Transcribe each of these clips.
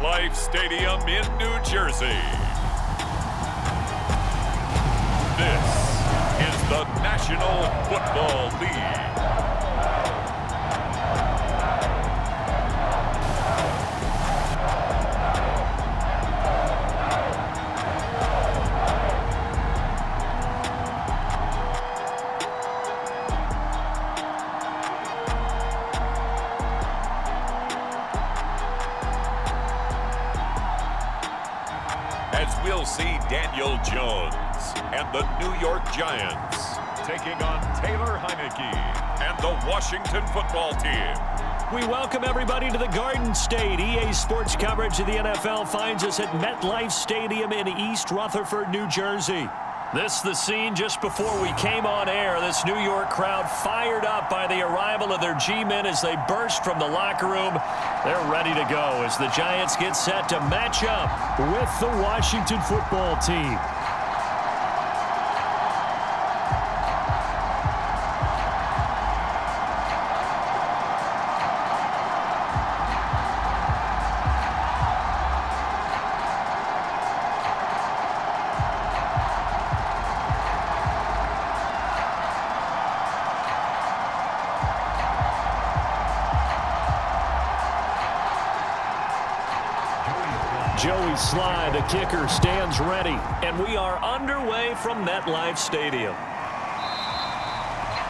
MetLife Stadium in New Jersey. This is the National Football League. As we'll see Daniel Jones and the New York Giants taking on Taylor Heinicke and the Washington Football Team. We welcome everybody to the Garden State. EA Sports coverage of the NFL finds us at MetLife Stadium in East Rutherford, New Jersey. This the scene just before we came on air. This New York crowd fired up by the arrival of their G-men as they burst from the locker room. They're ready to go as the Giants get set to match up with the Washington Football Team. Joey Sly, the kicker, stands ready, and we are underway from MetLife Stadium.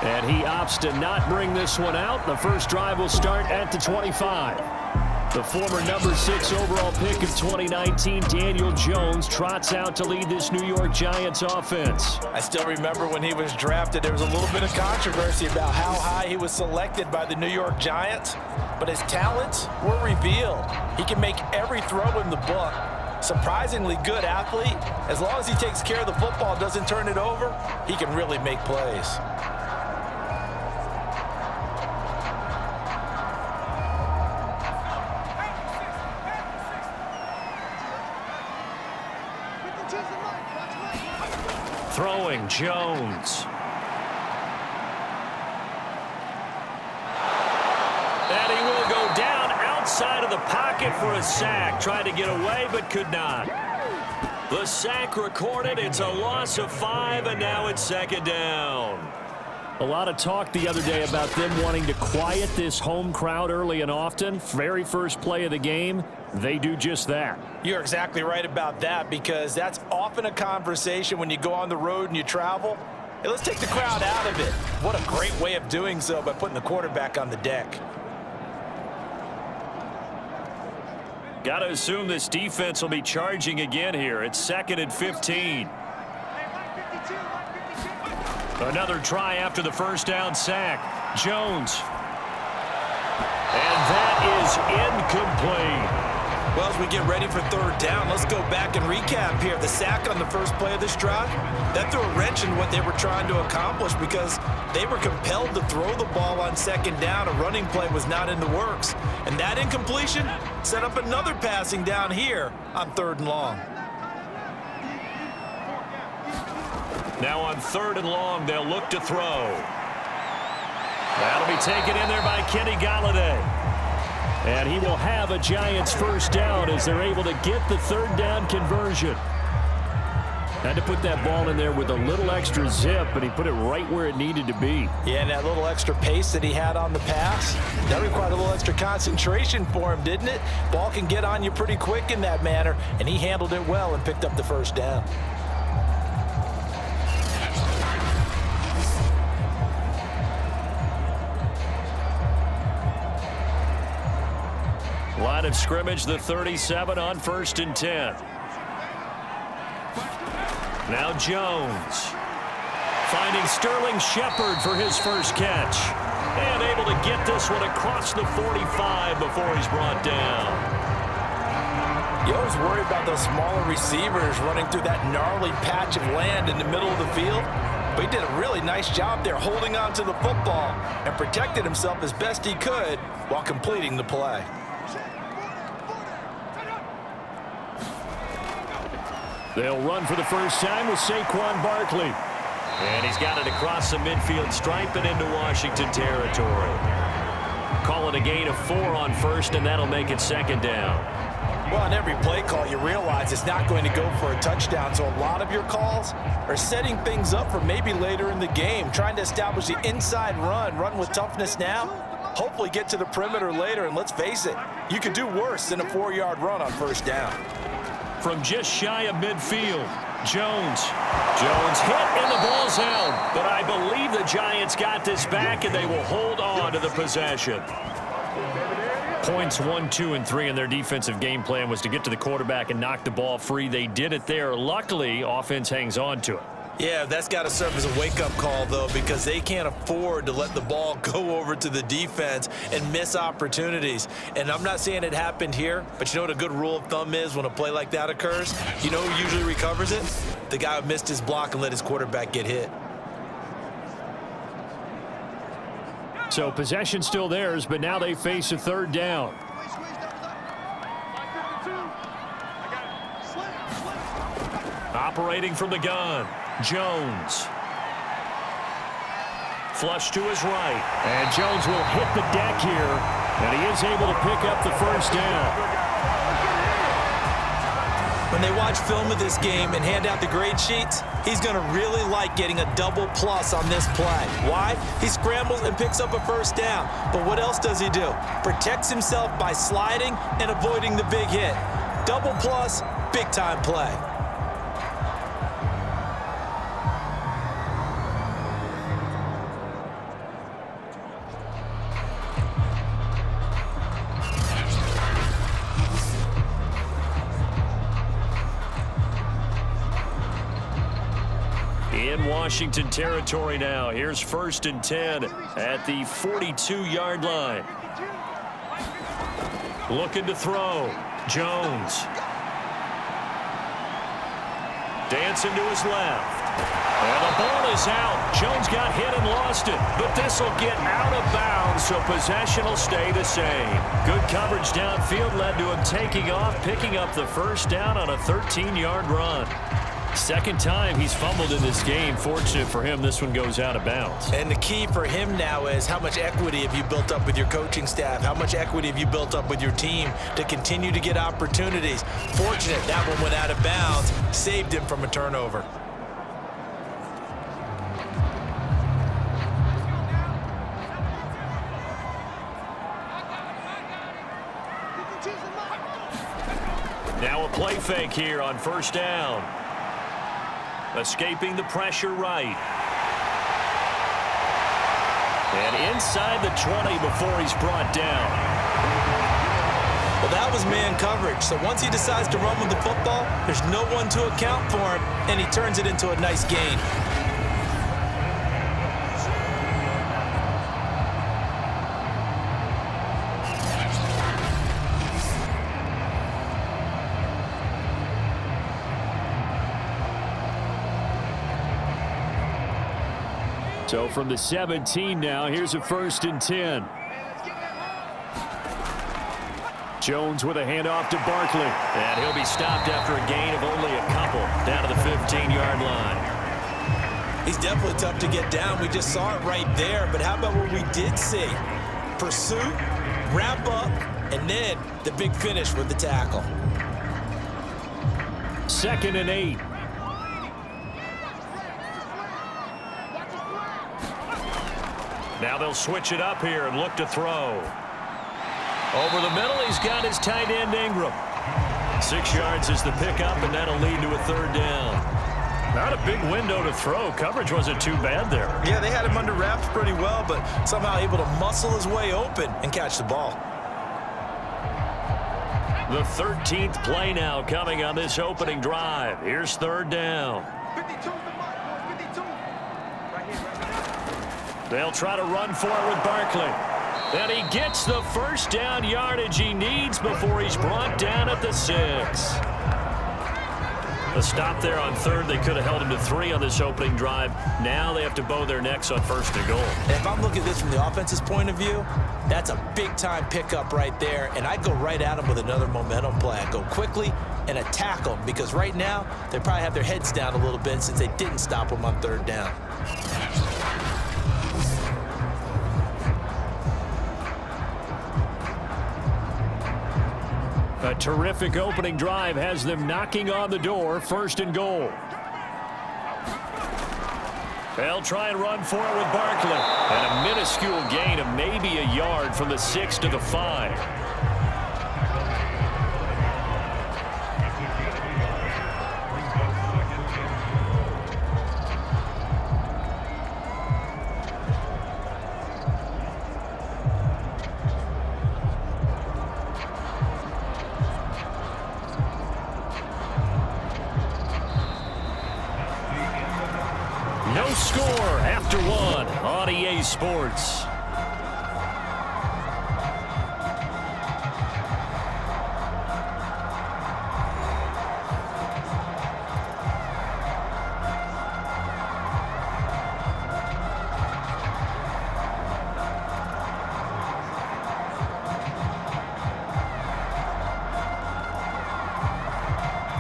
And he opts to not bring this one out. The first drive will start at the 25. The former number 6 overall pick of 2019, Daniel Jones, trots out to lead this New York Giants offense. I still remember when he was drafted, there was a little bit of controversy about how high he was selected by the New York Giants, but his talents were revealed. He can make every throw in the book. Surprisingly good athlete. As long as he takes care of the football, doesn't turn it over, he can really make plays. Throwing Jones. And he will go down outside of the pocket for a sack. Tried to get away, but could not. The sack recorded. It's a loss of 5, and now it's second down. A lot of talk the other day about them wanting to quiet this home crowd early and often. Very first play of the game, they do just that. You're exactly right about that, because that's often a conversation when you go on the road and you travel. Hey, let's take the crowd out of it. What a great way of doing so by putting the quarterback on the deck. Got to assume this defense will be charging again here. It's 2nd and 15. Another try after the first down sack. Jones. And that is incomplete. Well, as we get ready for third down, let's go back and recap here. The sack on the first play of this drive, that threw a wrench in what they were trying to accomplish because they were compelled to throw the ball on second down. A running play was not in the works. And that incompletion set up another passing down here on 3rd and long. Now on 3rd and long, they'll look to throw. That'll be taken in there by Kenny Golladay. And he will have a Giants first down as they're able to get the 3rd down conversion. Had to put that ball in there with a little extra zip, but he put it right where it needed to be. Yeah, and that little extra pace that he had on the pass, that required a little extra concentration for him, didn't it? Ball can get on you pretty quick in that manner, and he handled it well and picked up the first down. Line of scrimmage, the 37 on 1st and 10. Now Jones. Finding Sterling Shepard for his first catch. And able to get this one across the 45 before he's brought down. You always worry about those smaller receivers running through that gnarly patch of land in the middle of the field. But he did a really nice job there holding on to the football and protected himself as best he could while completing the play. They'll run for the first time with Saquon Barkley. And he's got it across the midfield stripe and into Washington territory. Call it a gain of 4 on 1st, and that'll make it 2nd down. Well, on every play call, you realize it's not going to go for a touchdown, so a lot of your calls are setting things up for maybe later in the game, trying to establish the inside run with toughness now, hopefully get to the perimeter later, and let's face it, you could do worse than a 4-yard run on first down. From just shy of midfield, Jones hit and the ball's out, but I believe the Giants got this back and they will hold on to the possession. Points 1, 2, and 3 in their defensive game plan was to get to the quarterback and knock the ball free. They did it there. Luckily, offense hangs on to it. Yeah, that's got to serve as a wake-up call, though, because they can't afford to let the ball go over to the defense and miss opportunities. And I'm not saying it happened here, but you know what a good rule of thumb is when a play like that occurs? You know who usually recovers it? The guy who missed his block and let his quarterback get hit. So possession still theirs, but now they face a third down. Operating from the gun, Jones. Flush to his right. And Jones will hit the deck here, and he is able to pick up the first down. When they watch film of this game and hand out the grade sheets, he's going to really like getting a double plus on this play. Why? He scrambles and picks up a first down. But what else does he do? Protects himself by sliding and avoiding the big hit. Double plus, big time play. In Washington territory now. Here's 1st and 10 at the 42-yard line. Looking to throw. Jones. Dancing to his left. And the ball is out. Jones got hit and lost it. But this will get out of bounds, so possession will stay the same. Good coverage downfield led to him taking off, picking up the first down on a 13-yard run. Second time he's fumbled in this game. Fortunate for him, this one goes out of bounds. And the key for him now is how much equity have you built up with your coaching staff? How much equity have you built up with your team to continue to get opportunities? Fortunate that one went out of bounds, saved him from a turnover. Now a play fake here on first down. Escaping the pressure right. And inside the 20 before he's brought down. Well, that was man coverage. So once he decides to run with the football, there's no one to account for him, and he turns it into a nice gain. So from the 17 now, here's a 1st and 10. Jones with a handoff to Barkley. And he'll be stopped after a gain of only a couple down to the 15-yard line. He's definitely tough to get down. We just saw it right there. But how about what we did see? Pursuit, wrap up, and then the big finish with the tackle. 2nd and 8. Now they'll switch it up here and look to throw. Over the middle, he's got his tight end Ingram. 6 yards is the pickup, and that'll lead to a third down. Not a big window to throw. Coverage wasn't too bad there. Yeah, they had him under wraps pretty well, but somehow able to muscle his way open and catch the ball. The 13th play now coming on this opening drive. Here's third down. They'll try to run for it with Barkley. And he gets the first down yardage he needs before he's brought down at the 6. A stop there on third. They could have held him to 3 on this opening drive. Now they have to bow their necks on 1st and goal. And if I'm looking at this from the offense's point of view, that's a big-time pickup right there. And I'd go right at him with another momentum play. I'd go quickly and attack them because right now they probably have their heads down a little bit since they didn't stop him on third down. A terrific opening drive has them knocking on the door, 1st and goal. They'll try and run for it with Barkley. And a minuscule gain of maybe a yard from the 6 to the 5. No score after 1 on EA Sports.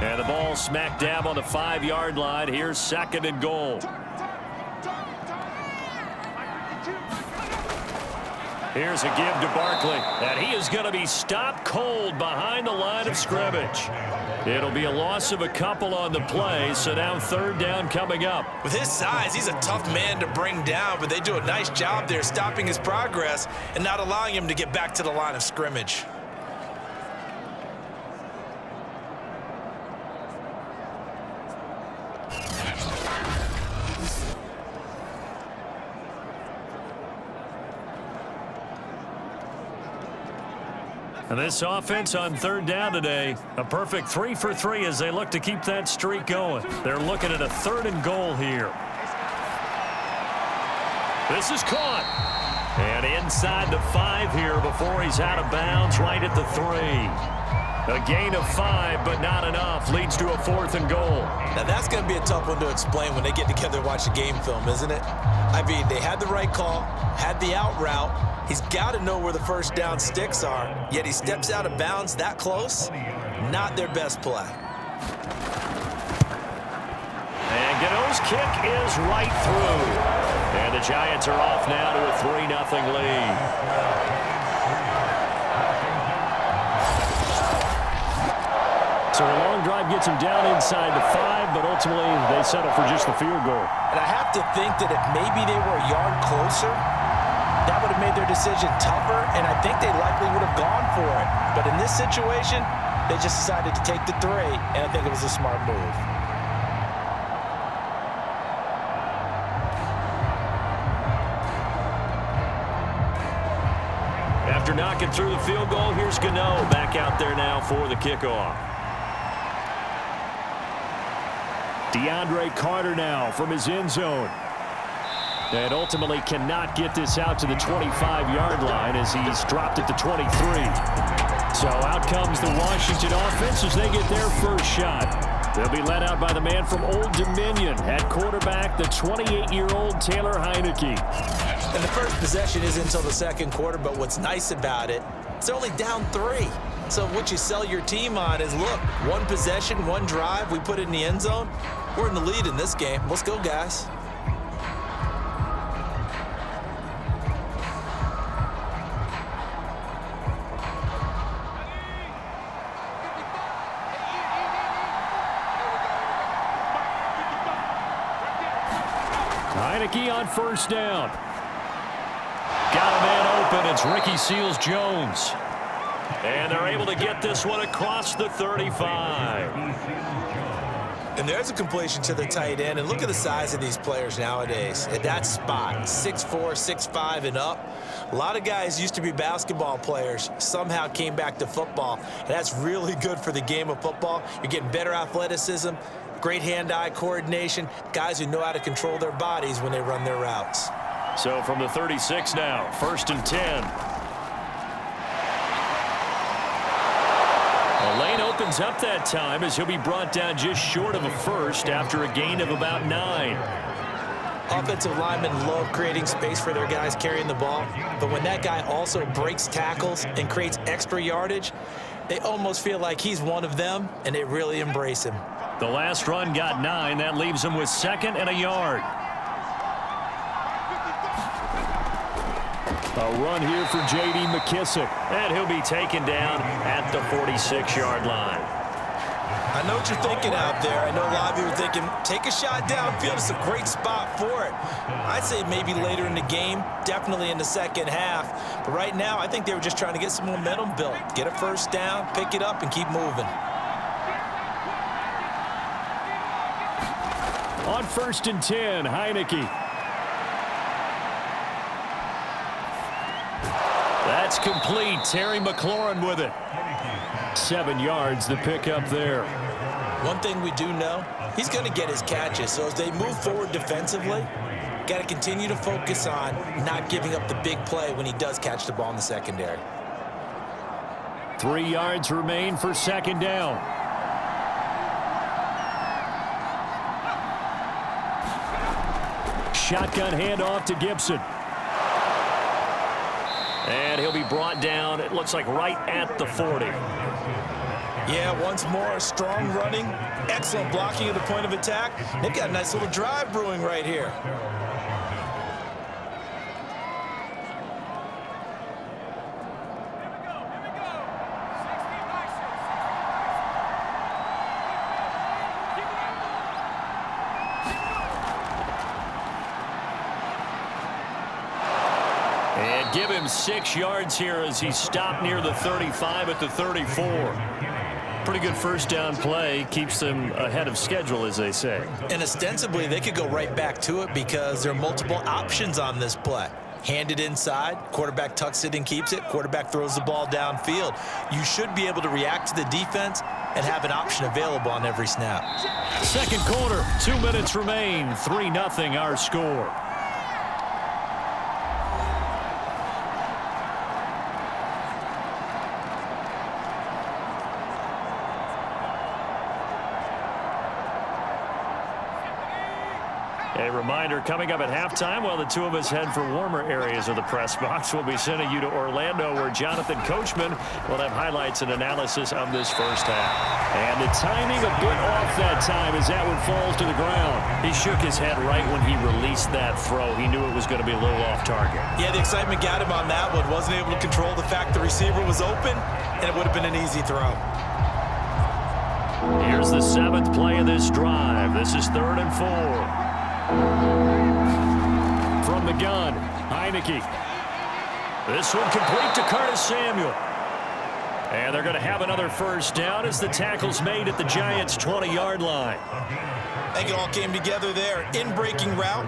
And the ball smack dab on the 5-yard line. Here's 2nd and goal. Here's a give to Barkley, and he is going to be stopped cold behind the line of scrimmage. It'll be a loss of a couple on the play, so now 3rd down coming up. With his size, he's a tough man to bring down, but they do a nice job there stopping his progress and not allowing him to get back to the line of scrimmage. And this offense on 3rd down today, a perfect 3 for 3 as they look to keep that streak going. They're looking at a 3rd and goal here. This is caught. And inside the 5 here before he's out of bounds, right at the 3. A gain of 5, but not enough. Leads to a 4th and goal. Now that's going to be a tough one to explain when they get together and watch the game film, isn't it? I mean, they had the right call, had the out route. He's got to know where the 1st down sticks are, yet he steps out of bounds that close. Not their best play. And Gano's kick is right through. And the Giants are off now to a 3-0 lead. So a long drive gets him down inside the 5, but ultimately they settle for just the field goal. And I have to think that if maybe they were a yard closer, that would have made their decision tougher, and I think they likely would have gone for it. But in this situation, they just decided to take the 3, and I think it was a smart move. After knocking through the field goal, here's Gano back out there now for the kickoff. DeAndre Carter now from his end zone. And ultimately cannot get this out to the 25-yard line as he's dropped at the 23. So out comes the Washington offense as they get their first shot. They'll be led out by the man from Old Dominion at quarterback, the 28-year-old Taylor Heinicke. And the first possession is until the 2nd quarter, but what's nice about it, it's only down 3. So what you sell your team on is, look, 1 possession, 1 drive, we put it in the end zone. We're in the lead in this game. Let's go, guys. Heinicke on 1st down. Got a man open. It's Ricky Seals-Jones. And they're able to get this one across the 35. And there's a completion to the tight end. And look at the size of these players nowadays. At that spot, 6'4", 6'5", and up. A lot of guys used to be basketball players, somehow came back to football. And that's really good for the game of football. You're getting better athleticism, great hand-eye coordination, guys who know how to control their bodies when they run their routes. So from the 36 now, 1st and 10. The lane opens up that time as he'll be brought down just short of a first after a gain of about 9. Offensive linemen love creating space for their guys carrying the ball, but when that guy also breaks tackles and creates extra yardage, they almost feel like he's one of them, and they really embrace him. The last run got 9. That leaves him with 2nd and a yard. A run here for J.D. McKissick. And he'll be taken down at the 46-yard line. I know what you're thinking out there. I know a lot of you are thinking, take a shot downfield. It's a great spot for it. I'd say maybe later in the game, definitely in the second half. But right now, I think they were just trying to get some momentum built. Get a first down, pick it up, and keep moving. On 1st and 10, Heinicke. That's complete. Terry McLaurin with it. 7 yards, the pickup there. One thing we do know, he's going to get his catches. So as they move forward defensively, got to continue to focus on not giving up the big play when he does catch the ball in the secondary. 3 yards remain for 2nd down. Shotgun handoff to Gibson. And he'll be brought down, it looks like right at the 40. Yeah, once more, strong running, excellent blocking at the point of attack. They've got a nice little drive brewing right here. And give him 6 yards here as he stopped near the 35 at the 34. Pretty good first down play. Keeps them ahead of schedule, as they say. And ostensibly, they could go right back to it because there are multiple options on this play. Hand it inside, quarterback tucks it and keeps it, quarterback throws the ball downfield. You should be able to react to the defense and have an option available on every snap. Second quarter, 2 minutes remain, 3-0 our score. A reminder coming up at halftime while the two of us head for warmer areas of the press box. We'll be sending you to Orlando where Jonathan Coachman will have highlights and analysis of this first half. And the timing a bit off that time as that one falls to the ground. He shook his head right when he released that throw. He knew it was going to be a little off target. Yeah, the excitement got him on that one. Wasn't able to control the fact the receiver was open, and it would have been an easy throw. Here's the 7th play of this drive. This is 3rd and 4. From the gun, Heinicke. This one complete to Curtis Samuel. And they're going to have another first down as the tackle's made at the Giants' 20-yard line. I think it all came together there. In-breaking route,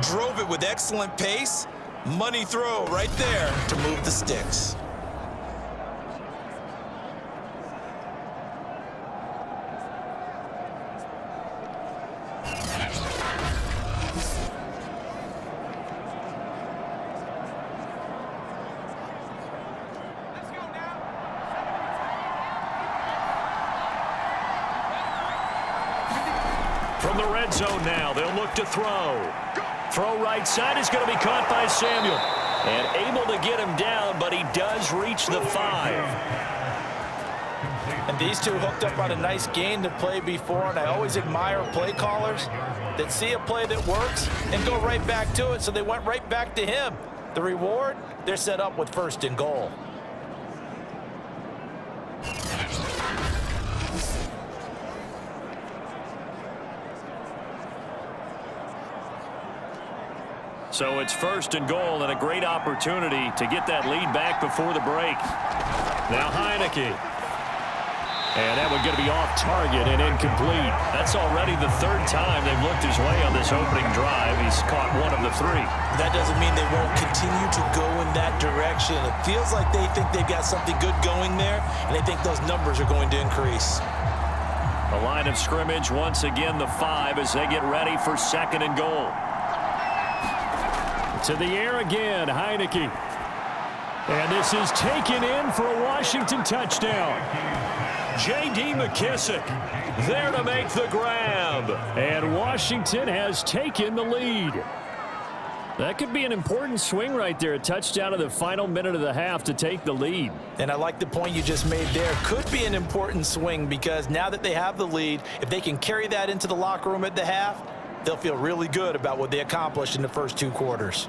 drove it with excellent pace. Money throw right there to move the sticks. From the red zone now, they'll look to throw. Throw right side is going to be caught by Samuel. And able to get him down, but he does reach the 5. And these two hooked up on a nice gain to play before, and I always admire play callers that see a play that works and go right back to it, so they went right back to him. The reward, they're set up with 1st and goal. So it's 1st and goal and a great opportunity to get that lead back before the break. Now Heinicke. And that one going to be off target and incomplete. That's already the 3rd time they've looked his way on this opening drive. He's caught 1 of the 3. That doesn't mean they won't continue to go in that direction. It feels like they think they've got something good going there, and they think those numbers are going to increase. The line of scrimmage once again the 5 as they get ready for 2nd and goal. To the air again, Heinicke. And this is taken in for a Washington touchdown. J.D. McKissick there to make the grab. And Washington has taken the lead. That could be an important swing right there. A touchdown in the final minute of the half to take the lead. And I like the point you just made there. Could be an important swing because now that they have the lead, if they can carry that into the locker room at the half, they'll feel really good about what they accomplished in the first 2 quarters.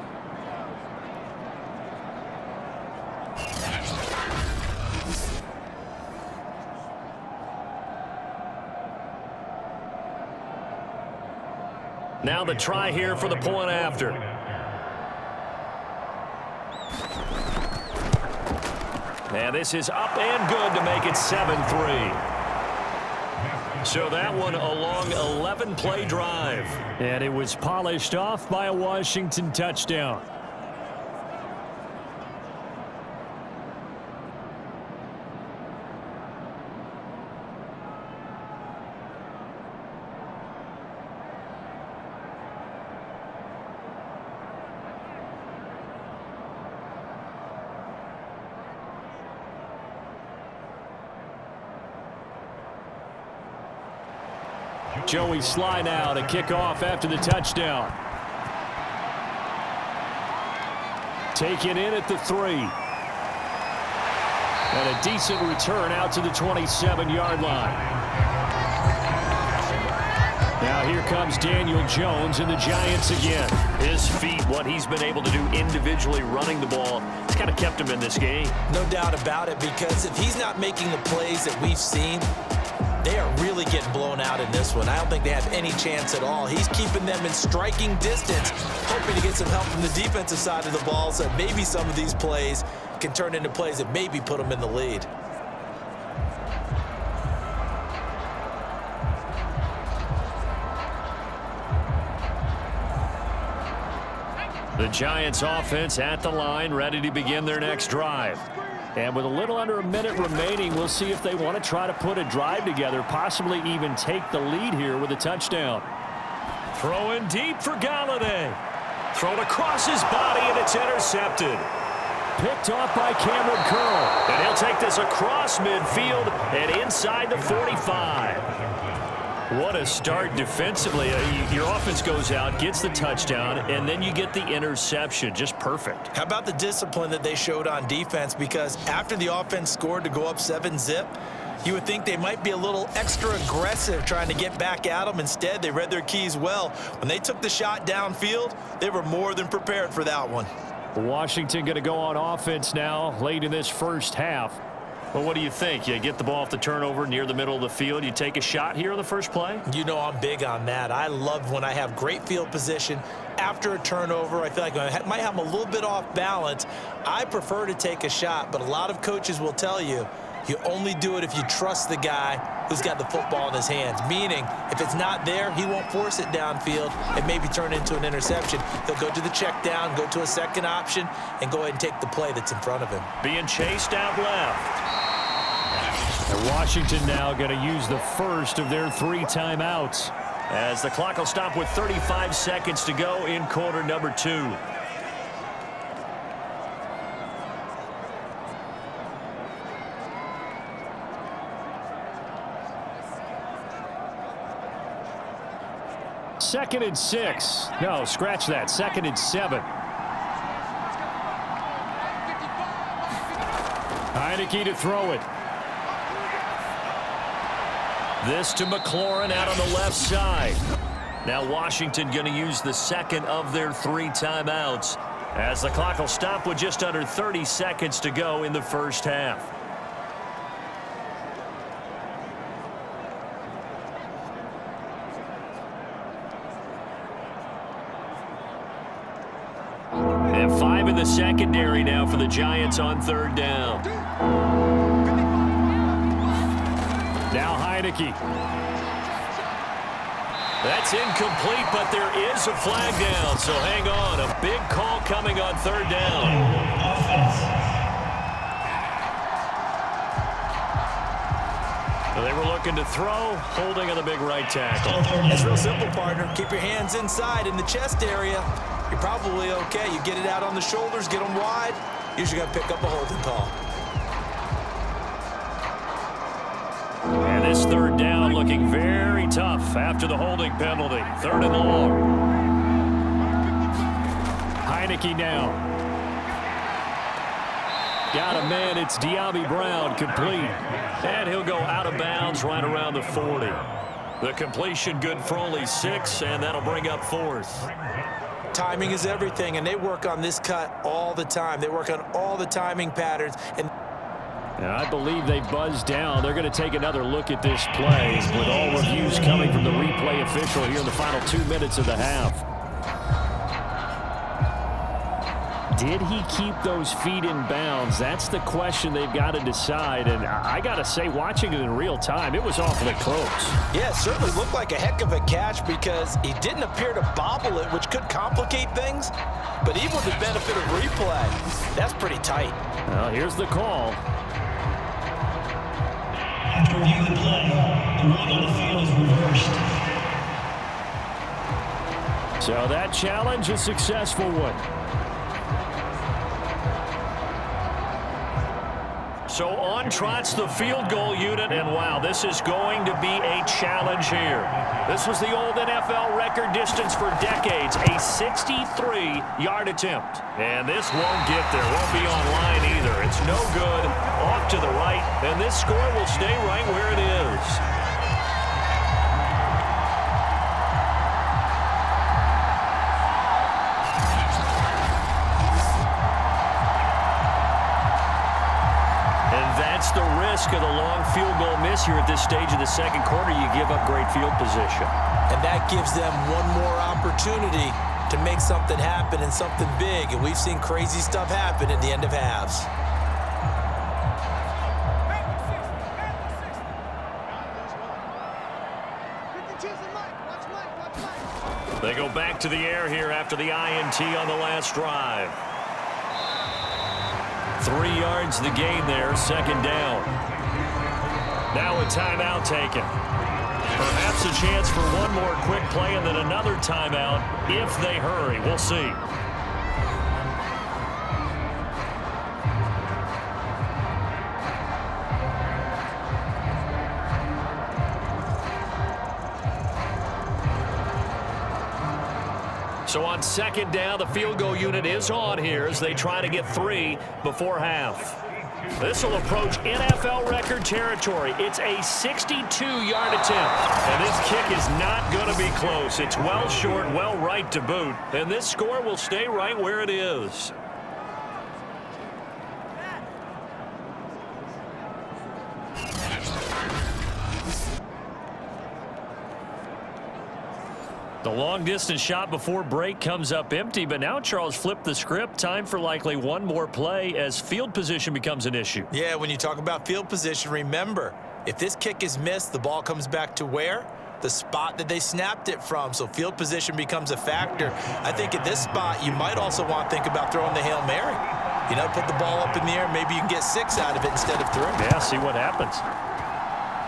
Now the try here for the point after. And this is up and good to make it 7-3. So that one a long 11-play drive. And it was polished off by a Washington touchdown. Joey Sly now to kick off after the touchdown. Taken in at the 3. And a decent return out to the 27-yard line. Now here comes Daniel Jones and the Giants again. His feet, what he's been able to do individually running the ball, it's kind of kept him in this game. No doubt about it, because if he's not making the plays that we've seen, they are really getting blown out in this one. I don't think they have any chance at all. He's keeping them in striking distance, hoping to get some help from the defensive side of the ball so that maybe some of these plays can turn into plays that maybe put them in the lead. The Giants offense at the line, ready to begin their next drive. And with a little under a minute remaining, we'll see if they want to try to put a drive together, possibly even take the lead here with a touchdown. Throwing deep for Golladay. Thrown across his body, and it's intercepted. Picked off by Cameron Curl. And he'll take this across midfield and inside the 45. What a start defensively. Your offense goes out, gets the touchdown, and then you get the interception. Just perfect. How about the discipline that they showed on defense? Because after the offense scored to go up 7-zip, you would think they might be a little extra aggressive trying to get back at them. Instead, they read their keys well. When they took the shot downfield, they were more than prepared for that one. Washington going to go on offense now late in this first half. Well, what do you think? You get the ball off the turnover near the middle of the field. You take a shot here on the first play? You know I'm big on that. I love when I have great field position after a turnover. I feel like I might have them a little bit off balance. I prefer to take a shot, but a lot of coaches will tell you, you only do it if you trust the guy who's got the football in his hands. Meaning, if it's not there, he won't force it downfield and maybe turn into an interception. He'll go to the check down, go to a second option, and go ahead and take the play that's in front of him. Being chased out left. And Washington now going to use the first of their 3 timeouts, as the clock will stop with 35 seconds to go in quarter number 2. Second and 6. No, scratch that. Second and 7. Heinicke to throw it. This to McLaurin out on the left side. Now Washington going to use the second of their 3 timeouts, as the clock will stop with just under 30 seconds to go in the first half. And 5 in the secondary now for the Giants on 3rd down. Now Heinicke. That's incomplete, but there is a flag down, so hang on. A big call coming on 3rd down. So they were looking to throw, holding on the big right tackle. It's real simple, partner. Keep your hands inside in the chest area. You're probably okay. You get it out on the shoulders, get them wide. Usually got to pick up a holding call. And this 3rd down looking very tough after the holding penalty. 3rd and long. Heinicke now. Got a man. It's De'Ami Brown, complete. And he'll go out of bounds right around the 40. The completion good for only 6, and that'll bring up 4th. Timing is everything, and they work on this cut all the time. They work on all the timing patterns. And I believe they buzzed down. They're going to take another look at this play with all reviews coming from the replay official here in the final 2 minutes of the half. Did he keep those feet in bounds? That's the question they've got to decide. And I got to say, watching it in real time, it was awfully close. Yeah, it certainly looked like a heck of a catch because he didn't appear to bobble it, which could complicate things. But even with the benefit of replay, that's pretty tight. Well, here's the call. After reviewing the play, the ruling on the field is reversed. So that challenge, a successful one. So on trots the field goal unit, and wow, this is going to be a challenge here. This was the old NFL record distance for decades, a 63-yard attempt. And this won't get there, won't be online either. It's no good, off to the right, and this score will stay right where it is. That's the risk of the long field goal miss here at this stage of the second quarter. You give up great field position. And that gives them one more opportunity to make something happen and something big. And we've seen crazy stuff happen at the end of halves. They go back to the air here after the INT on the last drive. 3 yards the gain there, second down. Now a timeout taken. Perhaps a chance for one more quick play and then another timeout if they hurry. We'll see. So on second down, the field goal unit is on here as they try to get 3 before half. This will approach NFL record territory. It's a 62-yard attempt. And this kick is not going to be close. It's well short, well right to boot. And this score will stay right where it is. The long-distance shot before break comes up empty, but now Charles flipped the script. Time for likely one more play as field position becomes an issue. Yeah, when you talk about field position, remember, if this kick is missed, the ball comes back to where? The spot that they snapped it from. So field position becomes a factor. I think at this spot, you might also want to think about throwing the Hail Mary. You know, put the ball up in the air. Maybe you can get 6 out of it instead of 3. Yeah, see what happens.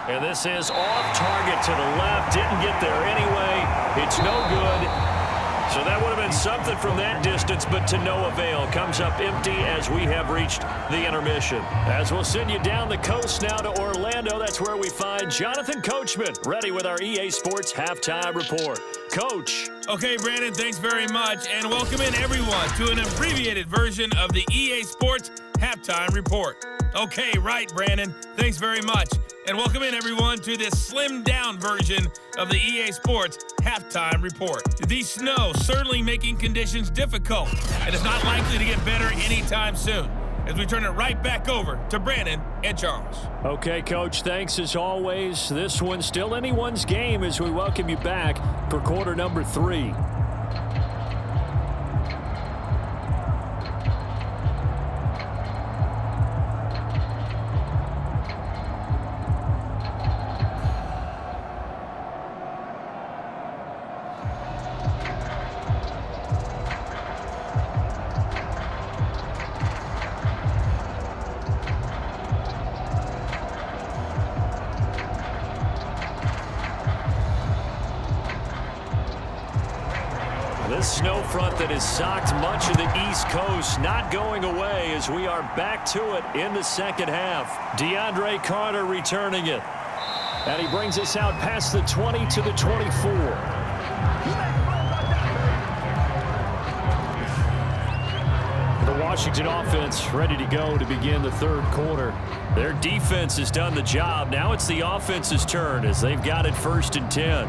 And this is off target to the left. Didn't get there anyway. It's no good. So that would have been something from that distance, but to no avail. Comes up empty as we have reached the intermission. As we'll send you down the coast now to Orlando, that's where we find Jonathan Coachman, ready with our EA Sports Halftime Report. Coach. Okay, Brandon, thanks very much. And welcome in, everyone, to an abbreviated version of the EA Sports Halftime Report. Okay, right, Brandon. Thanks very much. And welcome in, everyone, to this slimmed-down version of the EA Sports Halftime Report. The snow certainly making conditions difficult, and it's not likely to get better anytime soon, as we turn it right back over to Brandon and Charles. Okay, Coach, thanks as always. This one's still anyone's game as we welcome you back for quarter number 3. This snow front that has socked much of the East Coast not going away as we are back to it in the second half. DeAndre Carter returning it. And he brings us out past the 20 to the 24. The Washington offense ready to go to begin the third quarter. Their defense has done the job. Now it's the offense's turn as they've got it 1st and 10.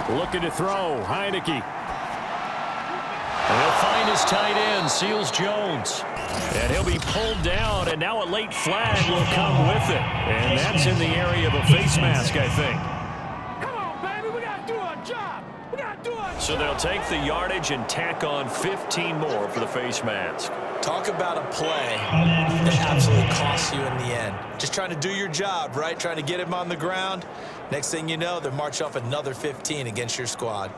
Looking to throw. Heinicke. And he'll find his tight end, Seals Jones. And he'll be pulled down, and now a late flag will come with it. And that's in the area of a face mask, I think. Come on, baby, we got to do our job. We got to do our job. So they'll take the yardage and tack on 15 more for the face mask. Talk about a play that absolutely costs you in the end. Just trying to do your job, right? Trying to get him on the ground. Next thing you know, they march off another 15 against your squad.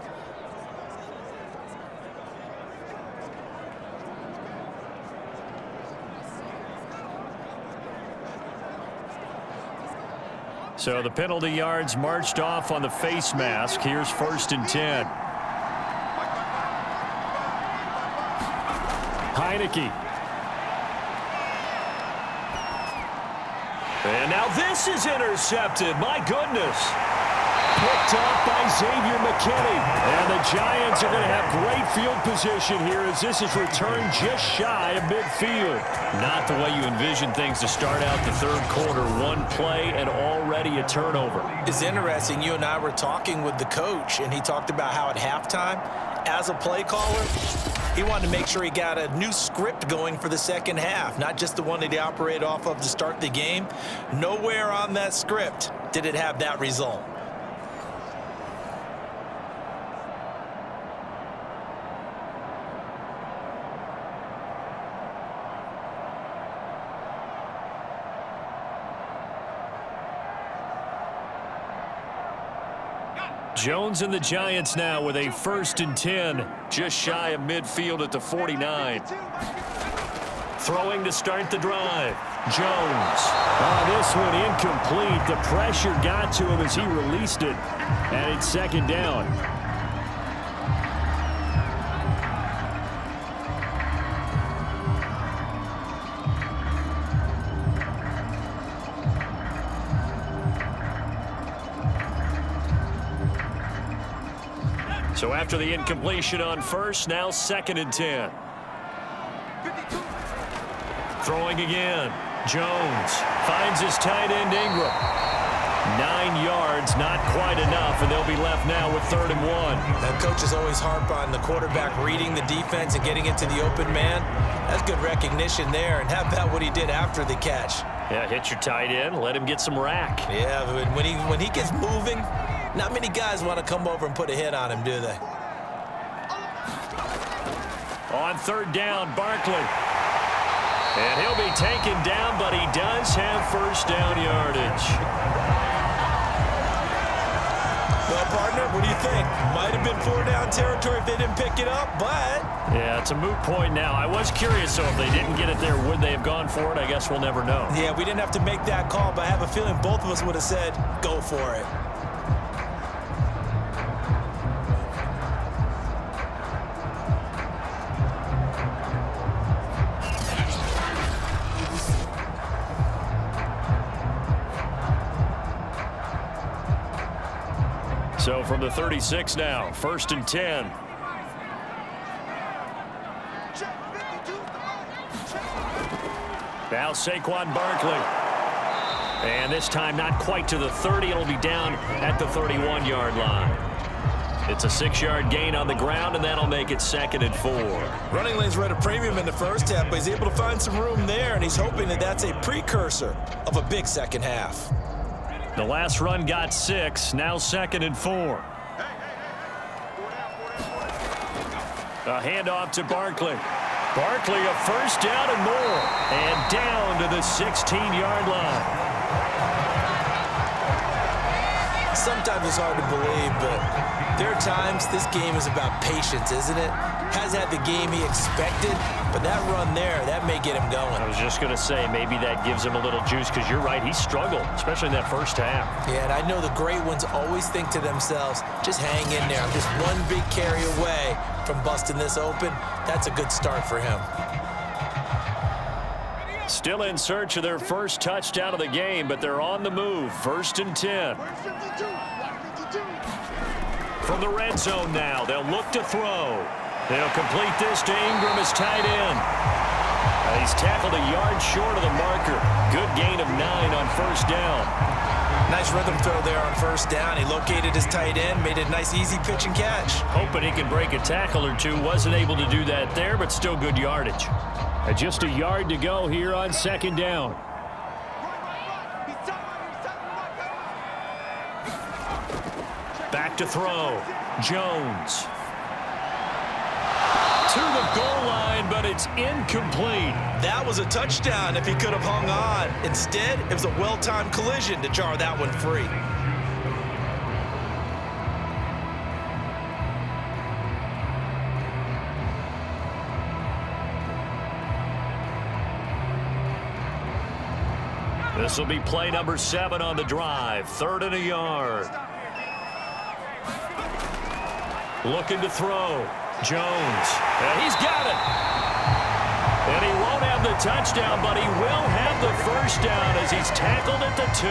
So the penalty yards marched off on the face mask. Here's 1st and 10. Heinicke. And now this is intercepted. My goodness. Picked off by Xavier McKinney. And the Giants are going to have great field position here as this is returned just shy of midfield. Not the way you envision things to start out the third quarter. One play and already a turnover. It's interesting. You and I were talking with the coach, and he talked about how at halftime, as a play caller, he wanted to make sure he got a new script going for the second half, not just the one that he operated off of to start the game. Nowhere on that script did it have that result. Jones and the Giants now with a 1st and 10, just shy of midfield at the 49. Throwing to start the drive. Jones. This one incomplete. The pressure got to him as he released it. And it's 2nd down. So after the incompletion on 1st, now 2nd and 10. Throwing again. Jones finds his tight end Ingram. 9 yards, not quite enough, and they'll be left now with 3rd and 1. That coaches always harp on the quarterback reading the defense and getting it to the open man. That's good recognition there, and how about what he did after the catch? Yeah, hit your tight end, let him get some rack. Yeah, when he gets moving, not many guys want to come over and put a hit on him, do they? On 3rd down, Barkley. And he'll be taken down, but he does have 1st down yardage. Well, partner, what do you think? Might have been 4-down territory if they didn't pick it up, but... Yeah, it's a moot point now. I was curious, so if they didn't get it there, would they have gone for it? I guess we'll never know. Yeah, we didn't have to make that call, but I have a feeling both of us would have said, go for it. So from the 36 now, 1st and 10. Now Saquon Barkley. And this time not quite to the 30. It'll be down at the 31-yard line. It's a 6-yard gain on the ground, and that'll make it 2nd and 4. Running lanes were at a premium in the first half, but he's able to find some room there, and he's hoping that that's a precursor of a big second half. The last run got 6, now 2nd and 4. A handoff to Barkley. Barkley a 1st down and more. And down to the 16-yard line. Sometimes it's hard to believe, but there are times this game is about patience, isn't it? Hasn't had the game he expected, but that run there, that may get him going. I was just going to say, maybe that gives him a little juice, because you're right, he struggled, especially in that first half. Yeah, and I know the great ones always think to themselves, just hang in there. I'm just one big carry away from busting this open. That's a good start for him. Still in search of their first touchdown of the game, but they're on the move. 1st and 10. From the red zone now, they'll look to throw. They'll complete this to Ingram as tight end. He's tackled a yard short of the marker. Good gain of 9 on 1st down. Nice rhythm throw there on first down. He located his tight end, made it a nice easy pitch and catch. Hoping he can break a tackle or two. Wasn't able to do that there, but still good yardage. And just a yard to go here on second down. Back to throw. Jones. To the goal line, but it's incomplete. That was a touchdown if he could have hung on. Instead, it was a well-timed collision to jar that one free. This will be play number 7 on the drive. 3rd and a yard. Looking to throw. Jones. And he's got it. And he won't have the touchdown, but he will have the first down as he's tackled at the 2.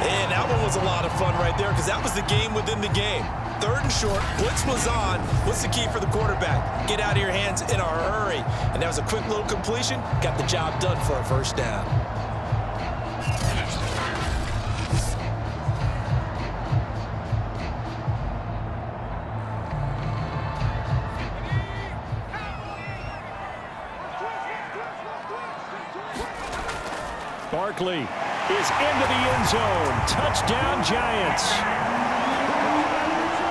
And that one was a lot of fun right there because that was the game within the game. 3rd and short, blitz was on. What's the key for the quarterback? Get out of your hands in a hurry. And that was a quick little completion. Got the job done for a first down. Barkley is into the end zone. Touchdown, Giants.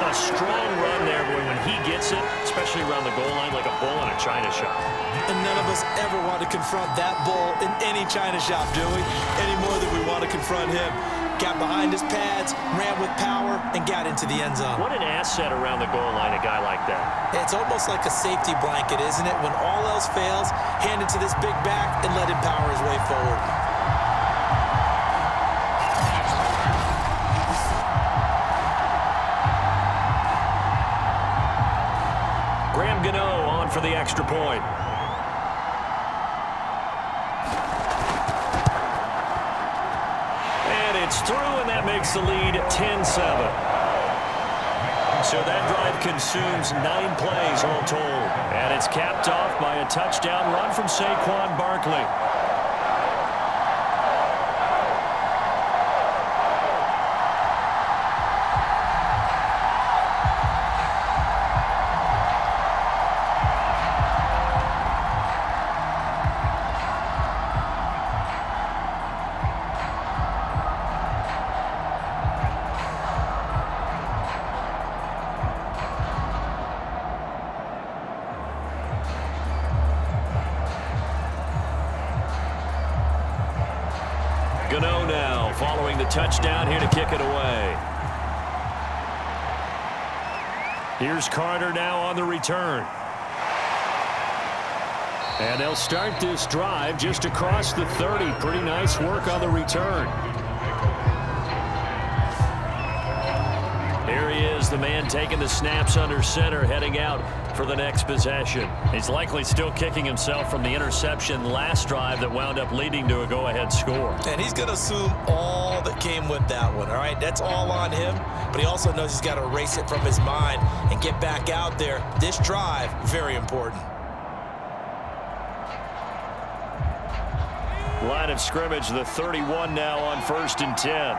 A strong run there, boy, when he gets it, especially around the goal line, like a bull in a china shop. And none of us ever want to confront that bull in any china shop, do we? Any more than we want to confront him. Got behind his pads, ran with power, and got into the end zone. What an asset around the goal line, a guy like that. It's almost like a safety blanket, isn't it? When all else fails, hand it to this big back and let him power his way forward. On for the extra point. And it's through, and that makes the lead 10-7. So that drive consumes 9 plays all told. And it's capped off by a touchdown run from Saquon Barkley. Now, following the touchdown, here to kick it away. Here's Carter now on the return. And they'll start this drive just across the 30. Pretty nice work on the return. Here he is, the man taking the snaps under center, heading out for the next possession. He's likely still kicking himself from the interception last drive that wound up leading to a go-ahead score. And he's going to assume all that came with that one, all right? That's all on him, but he also knows he's got to erase it from his mind and get back out there. This drive, very important. Line of scrimmage, the 31 now on 1st and 10.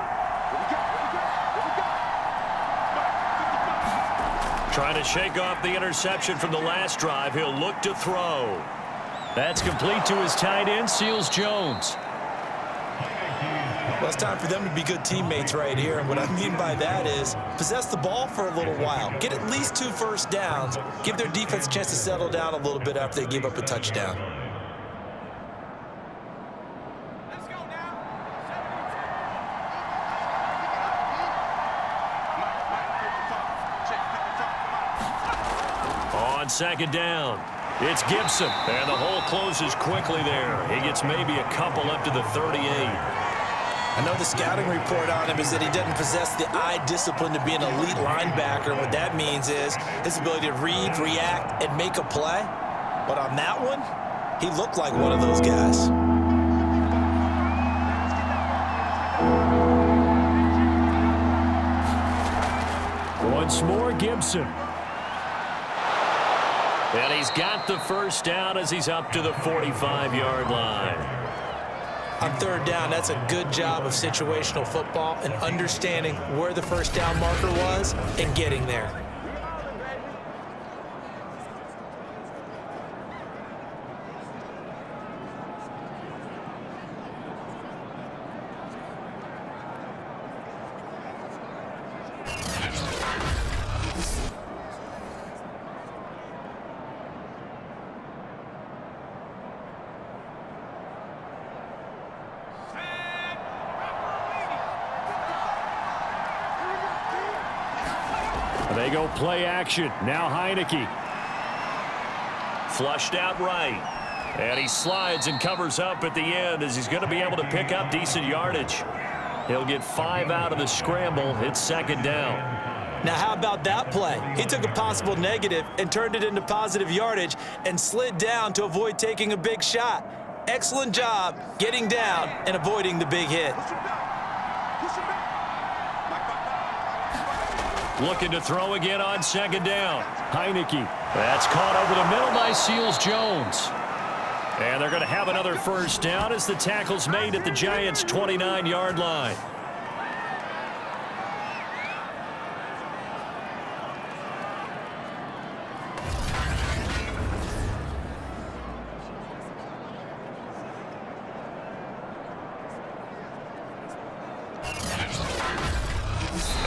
Trying to shake off the interception from the last drive. He'll look to throw. That's complete to his tight end, Seals Jones. Well, it's time for them to be good teammates right here. And what I mean by that is possess the ball for a little while. Get at least 2 first downs. Give their defense a chance to settle down a little bit after they give up a touchdown. On second down, it's Gibson. And the hole closes quickly there. He gets maybe a couple up to the 38. I know the scouting report on him is that he doesn't possess the eye discipline to be an elite linebacker. And what that means is his ability to read, react, and make a play. But on that one, he looked like one of those guys. Once more, Gibson. And he's got the first down as he's up to the 45-yard line. On third down, that's a good job of situational football and understanding where the first down marker was and getting there. They go play action. Now Heinicke. Flushed out right. And he slides and covers up at the end as he's going to be able to pick up decent yardage. He'll get 5 out of the scramble. It's second down. Now, how about that play? He took a possible negative and turned it into positive yardage and slid down to avoid taking a big shot. Excellent job getting down and avoiding the big hit. Looking to throw again on second down. Heinicke. That's caught over the middle by Seals-Jones. And they're going to have another first down as the tackle's made at the Giants' 29-yard line.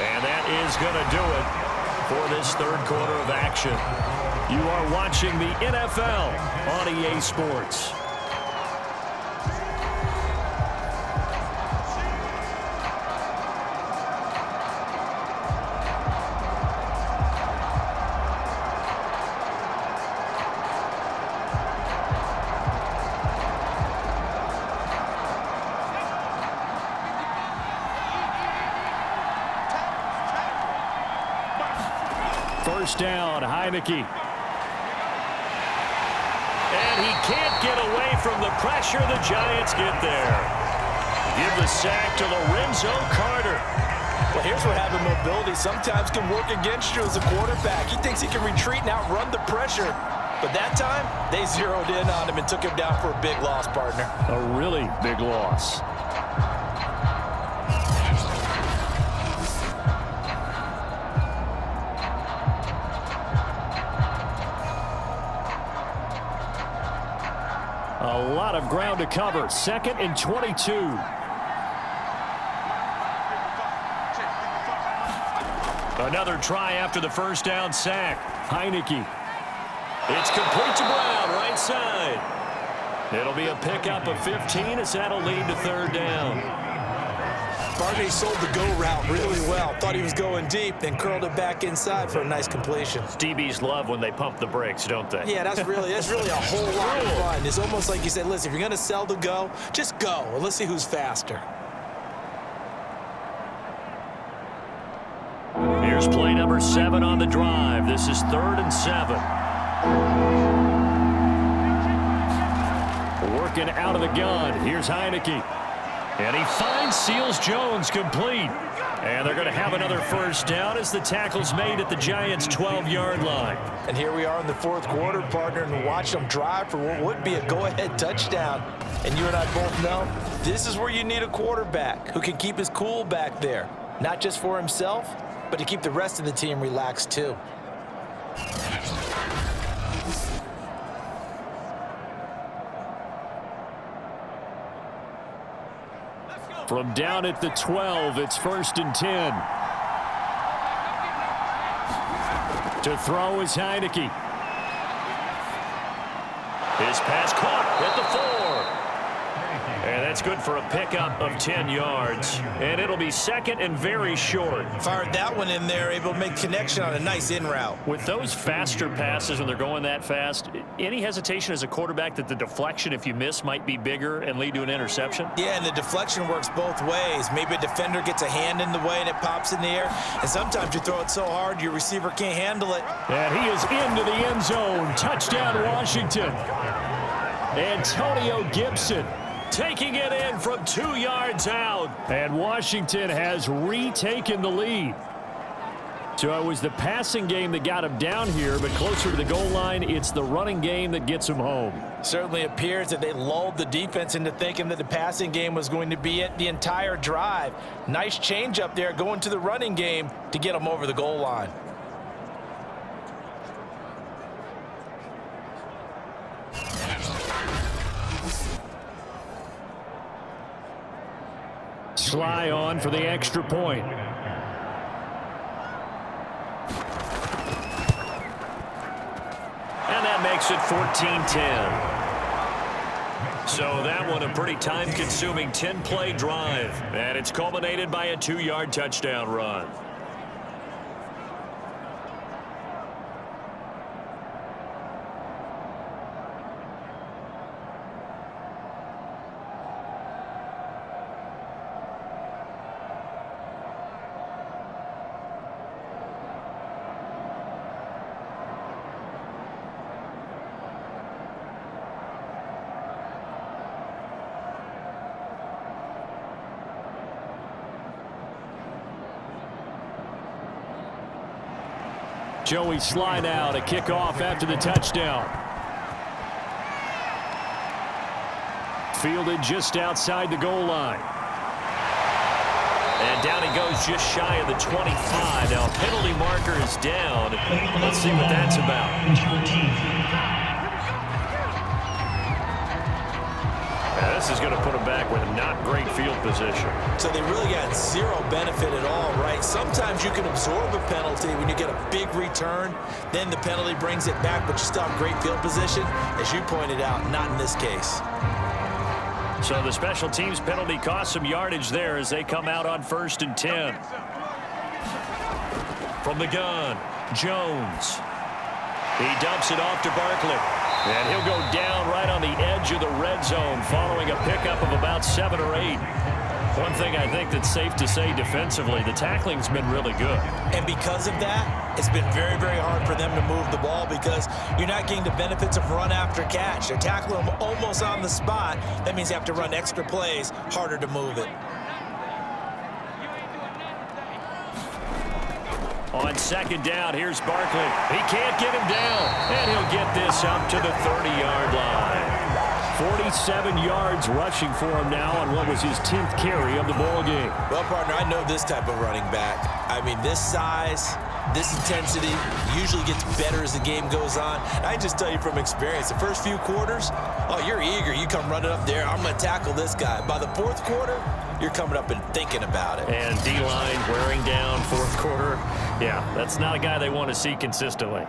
And that is going to do it for this third quarter of action. You are watching the NFL on EA Sports. First down, Heinicke. And he can't get away from the pressure. The Giants get there. Give the sack to Lorenzo Carter. Well, here's what having mobility sometimes can work against you as a quarterback. He thinks he can retreat and outrun the pressure. But that time, they zeroed in on him and took him down for a big loss, partner. A really big loss. A lot of ground to cover. 2nd and 22. Another try after the first down sack. Heinicke. It's complete to Brown, right side. It'll be a pickup of 15 as that'll lead to third down. Barkley sold the go route really well. Thought he was going deep, then curled it back inside for a nice completion. DBs love when they pump the brakes, don't they? Yeah, that's really a whole lot of fun. It's almost like you said, listen, if you're going to sell the go, just go. And let's see who's faster. Here's play number 7 on the drive. This is 3rd and 7. Working out of the gun. Here's Heinicke. And he finds Seals-Jones complete. And they're going to have another first down as the tackle's made at the Giants' 12-yard line. And here we are in the fourth quarter, partner, and watch them drive for what would be a go-ahead touchdown. And you and I both know this is where you need a quarterback who can keep his cool back there. Not just for himself, but to keep the rest of the team relaxed too. From down at the 12, it's 1st and 10. To throw is Heinicke. His pass caught at the 4. And that's good for a pickup of 10 yards. And it'll be 2nd and very short. Fired that one in there, able to make connection on a nice in route. With those faster passes when they're going that fast, any hesitation as a quarterback that the deflection, if you miss, might be bigger and lead to an interception? Yeah, and the deflection works both ways. Maybe a defender gets a hand in the way and it pops in the air. And sometimes you throw it so hard your receiver can't handle it. And he is into the end zone. Touchdown, Washington. Antonio Gibson taking it in from 2 yards out. And Washington has retaken the lead. So it was the passing game that got him down here, but closer to the goal line, it's the running game that gets him home. Certainly appears that they lulled the defense into thinking that the passing game was going to be it the entire drive. Nice change up there going to the running game to get them over the goal line. Sly on for the extra point. And that makes it 14-10. So that one a pretty time-consuming 10-play drive. And it's culminated by a 2-yard touchdown run. Joey Sly now to kick off after the touchdown. Fielded just outside the goal line. And down he goes just shy of the 25. Now a penalty marker is down. Let's see what that's about. Now this is going to put him back with not great field position. So they really got zero benefit at all, right? Sometimes you can absorb a penalty when you get a big return. Then the penalty brings it back, but you still have great field position. As you pointed out, not in this case. So the special teams penalty cost some yardage there as they come out on 1st and 10. From the gun, Jones. He dumps it off to Barkley. And he'll go down right on the edge of the red zone following a pickup of about 7 or 8. One thing I think that's safe to say defensively, the tackling's been really good. And because of that, it's been very, very hard for them to move the ball because you're not getting the benefits of run after catch. They're tackling them almost on the spot. That means you have to run extra plays, harder to move it. On 2nd down, here's Barkley. He can't get him down, and he'll get this up to the 30-yard line. 47 yards rushing for him now on what was his 10th carry of the ball game. Well, partner, I know this type of running back. I mean, this size, this intensity usually gets better as the game goes on. I just tell you from experience, the first few quarters, oh, you're eager. You come running up there, I'm going to tackle this guy. By the 4th quarter, you're coming up and thinking about it. And D-line wearing down 4th quarter. Yeah, that's not a guy they want to see consistently.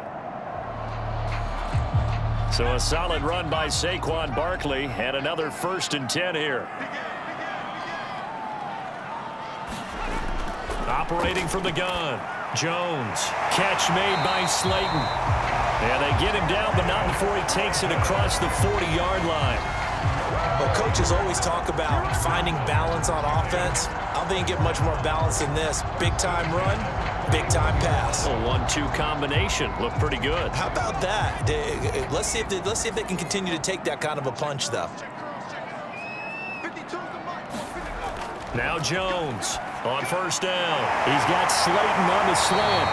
So a solid run by Saquon Barkley and another 1st and 10 here. Operating from the gun, Jones. Catch made by Slayton. And they get him down, but not before he takes it across the 40-yard line. Well, coaches always talk about finding balance on offense. I don't think you get much more balance than this. Big-time run, big-time pass. A 1-2 combination. Looked pretty good. How about that? Let's see if they can continue to take that kind of a punch, though. Now Jones on 1st down. He's got Slayton on the slant.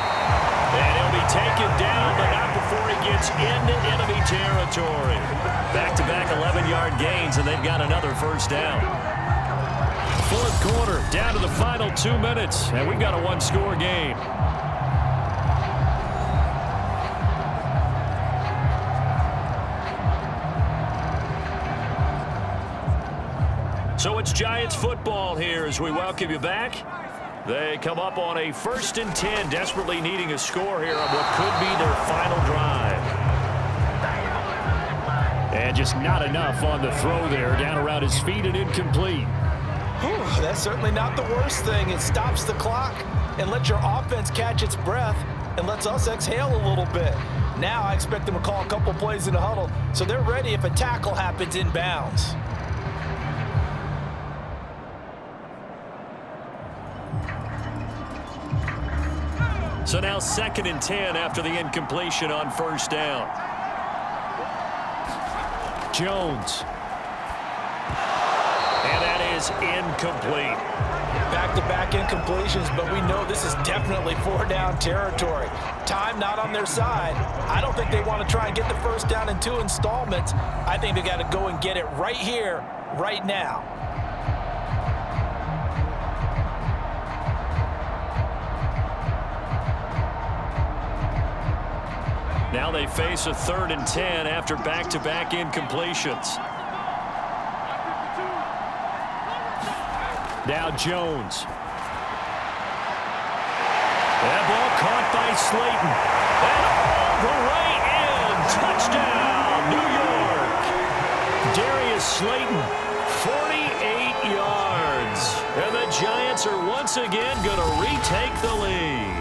And he'll be taken down, but not before he gets into enemy territory. Back-to-back 11-yard gains, and they've got another 1st down. 4th quarter, down to the final 2 minutes, and we've got a 1-score game. So it's Giants football here as we welcome you back. They come up on a 1st and 10, desperately needing a score here on what could be their final drive. And just not enough on the throw there, down around his feet and incomplete. Whew, that's certainly not the worst thing. It stops the clock and lets your offense catch its breath and lets us exhale a little bit. Now I expect them to call a couple plays in the huddle so they're ready if a tackle happens in bounds. So now 2nd and 10 after the incompletion on 1st down. Jones. And that is incomplete. Back-to-back incompletions, but we know this is definitely 4-down territory. Time not on their side. I don't think they want to try and get the first down in 2 installments. I think they got to go and get it right here, right now. Now they face a 3rd and 10 after back-to-back incompletions. Now Jones. That ball caught by Slayton. And all the way in. Touchdown, New York. Darius Slayton, 48 yards. And the Giants are once again going to retake the lead.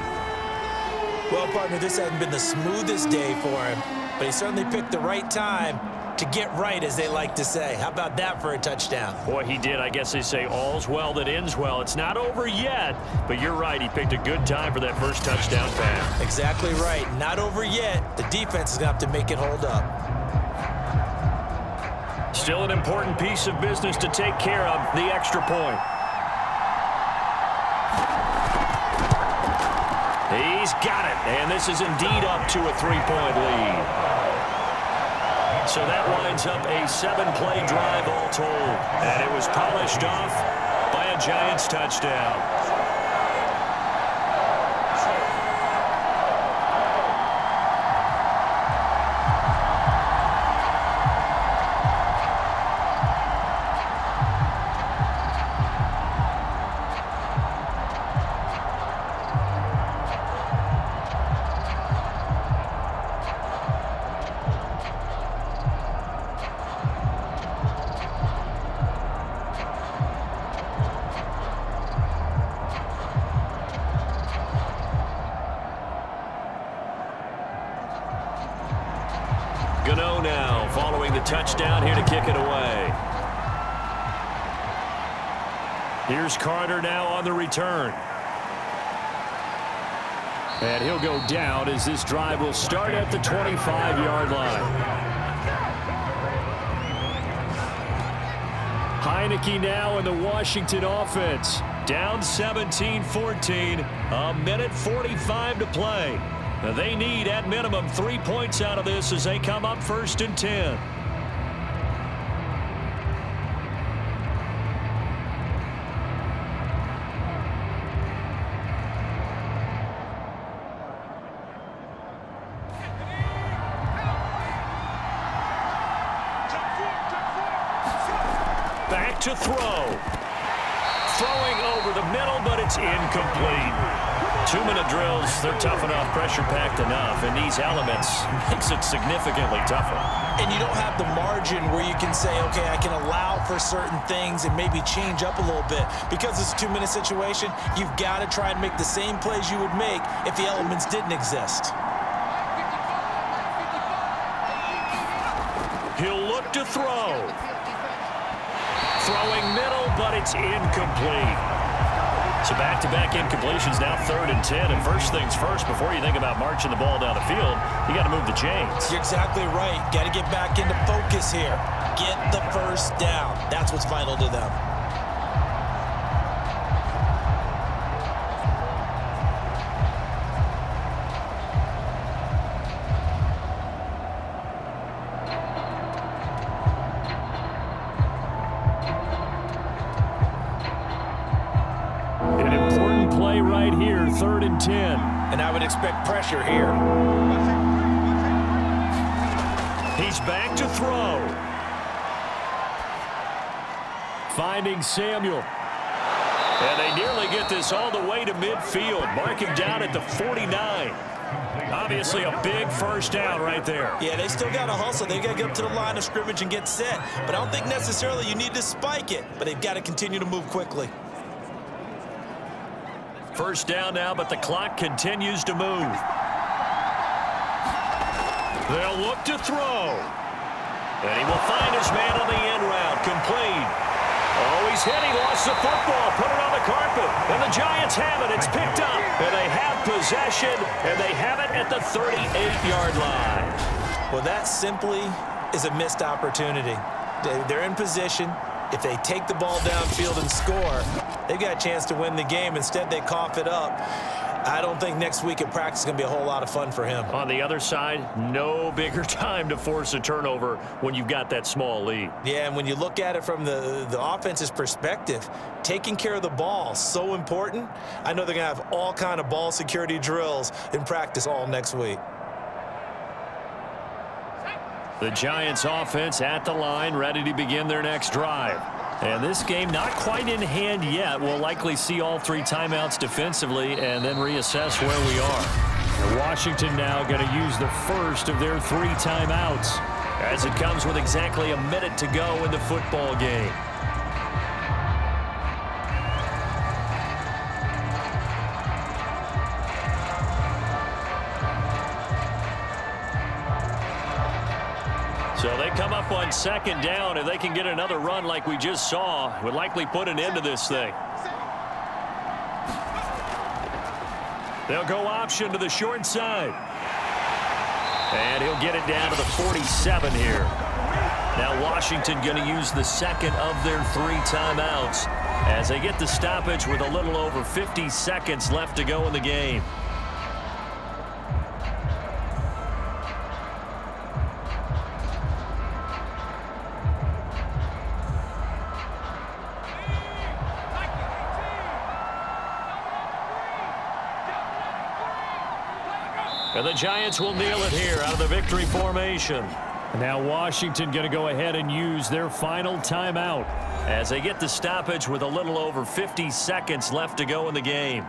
Well, partner, this hasn't been the smoothest day for him, but he certainly picked the right time to get right, as they like to say. How about that for a touchdown? Boy, he did. I guess they say all's well that ends well. It's not over yet, but you're right. He picked a good time for that first touchdown pass. Exactly right. Not over yet. The defense is going to have to make it hold up. Still an important piece of business to take care of, the extra point. He's got it, and this is indeed up to a 3-point lead. So that winds up a 7-play drive all told, and it was polished off by a Giants touchdown. Gano now following the touchdown here to kick it away. Here's Carter now on the return. And he'll go down as this drive will start at the 25-yard line. Heinicke now in the Washington offense. Down 17-14, a minute 45 to play. They need, at minimum, 3 points out of this as they come up 1st and 10. Back to throw. Throwing over the middle, but it's incomplete. 2-minute drills, they're tough enough, pressure-packed enough, and these elements makes it significantly tougher. And you don't have the margin where you can say, okay, I can allow for certain things and maybe change up a little bit. Because it's a 2-minute situation, you've got to try and make the same plays you would make if the elements didn't exist. He'll look to throw. Throwing middle, but it's incomplete. So back-to-back incompletions, now 3rd and 10. And first things first, before you think about marching the ball down the field, you got to move the chains. You're exactly right. Got to get back into focus here. Get the first down. That's what's vital to them. Right here, 3rd and 10. And I would expect pressure here. He's back to throw. Finding Samuel. And they nearly get this all the way to midfield. Mark him down at the 49. Obviously a big first down right there. Yeah, they still got to hustle. They've got to get up to the line of scrimmage and get set. But I don't think necessarily you need to spike it. But they've got to continue to move quickly. First down now, but the clock continues to move. They'll look to throw. And he will find his man on the end route. Complete. Oh, he's hit. He lost the football. Put it on the carpet. And the Giants have it. It's picked up. And they have possession. And they have it at the 38-yard line. Well, that simply is a missed opportunity. They're in position. If they take the ball downfield and score, they've got a chance to win the game. Instead, they cough it up. I don't think next week at practice is going to be a whole lot of fun for him. On the other side, no bigger time to force a turnover when you've got that small lead. Yeah, and when you look at it from the offense's perspective, taking care of the ball, so important. I know they're going to have all kind of ball security drills in practice all next week. The Giants offense at the line, ready to begin their next drive. And this game not quite in hand yet. We'll likely see all 3 timeouts defensively and then reassess where we are. And Washington now going to use the first of their 3 timeouts as it comes with exactly a minute to go in the football game. So they come up on 2nd down. If they can get another run like we just saw, would likely put an end to this thing. They'll go option to the short side. And he'll get it down to the 47 here. Now Washington going to use the second of their 3 timeouts as they get the stoppage with a little over 50 seconds left to go in the game. And the Giants will kneel it here out of the victory formation. Now Washington going to go ahead and use their final timeout as they get the stoppage with a little over 50 seconds left to go in the game.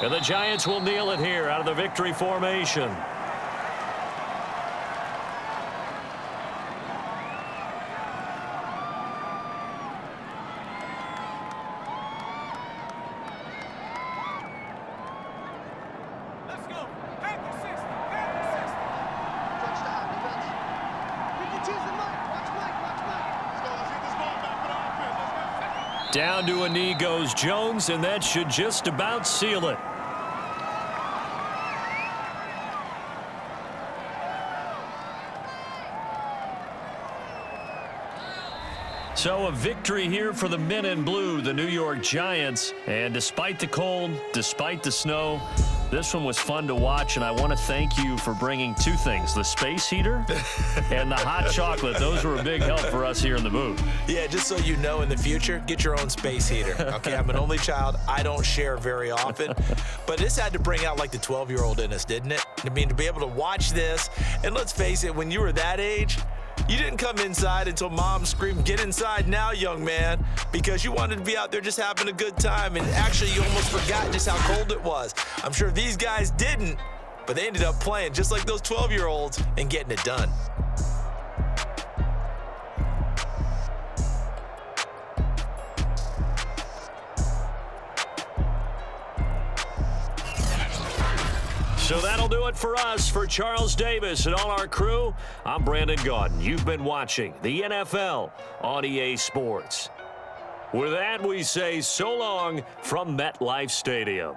And the Giants will kneel it here out of the victory formation. Let's go. Panther 60. Panther 60. Touchdown, defense. 52's the Mike. Watch Mike. Watch Mike. Let's go. Let's get this ball back for the offense. Let's go. Down to a knee goes Jones, and that should just about seal it. So a victory here for the men in blue, the New York Giants. And despite the cold, despite the snow, this one was fun to watch. And I want to thank you for bringing 2 things, the space heater and the hot chocolate. Those were a big help for us here in the booth. Yeah, just so you know, in the future, get your own space heater. Okay, I'm an only child. I don't share very often. But this had to bring out like the 12-year-old in us, didn't it? I mean, to be able to watch this. And let's face it, when you were that age, you didn't come inside until mom screamed, "Get inside now, young man," because you wanted to be out there just having a good time. And actually, you almost forgot just how cold it was. I'm sure these guys didn't, but they ended up playing just like those 12-year-olds and getting it done. So that'll do it for us. For Charles Davis and all our crew, I'm Brandon Gaudin. You've been watching the NFL on EA Sports. With that, we say so long from MetLife Stadium.